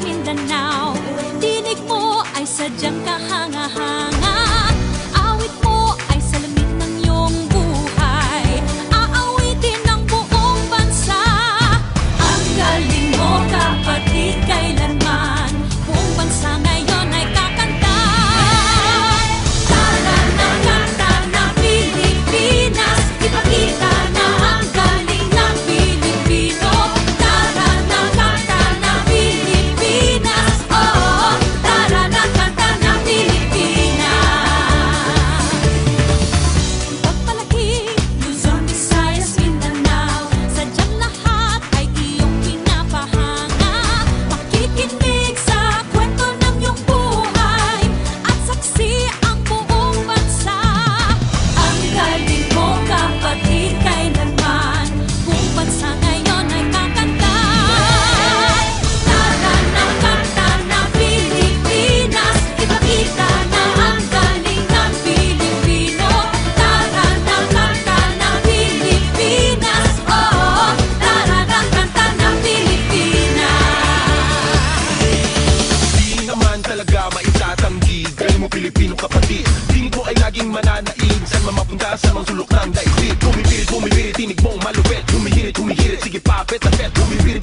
Mindanao. Dinig mo ay sadyang kahanga-hanga. Awit mo ay salamin ng iyong buhay. Aawitin ng buong bansa. Ang galing mo, kapatid, kailanman. Buong bansa ngayon ay kakanta. Tara na, kanta na Pilipinas. Ipakita na ang galing ng Pilipino. Tara na, kanta na Pilipinas. Oh, tara na, kanta na Pilipinas. Pagpalaki, Luzon, Visayas, Mindanao. Sadyang lahat ay iyong pinapahanga. Makikinig sa kwento ng iyong buhay at saksi ang buong bansa. Ang galing mo, kapatid, kailanman. Buong bansa ngayon ay kakanta. Tara na, kanta na Pilipinas. Ipakita na ang galing ng Pilipino. Tara na, kanta na Pilipinas. Oh, tara na, kanta na Pilipinas. Di naman talaga maitatanggi. Galing mo Pilipino kapatid. Dinig mo ay laging mananaig. Saan man mapunta sa mga sulok ng daigdig. Bumibirit, tinig mong malupit. Humihirit, sige papet, tapet. Bumibirit,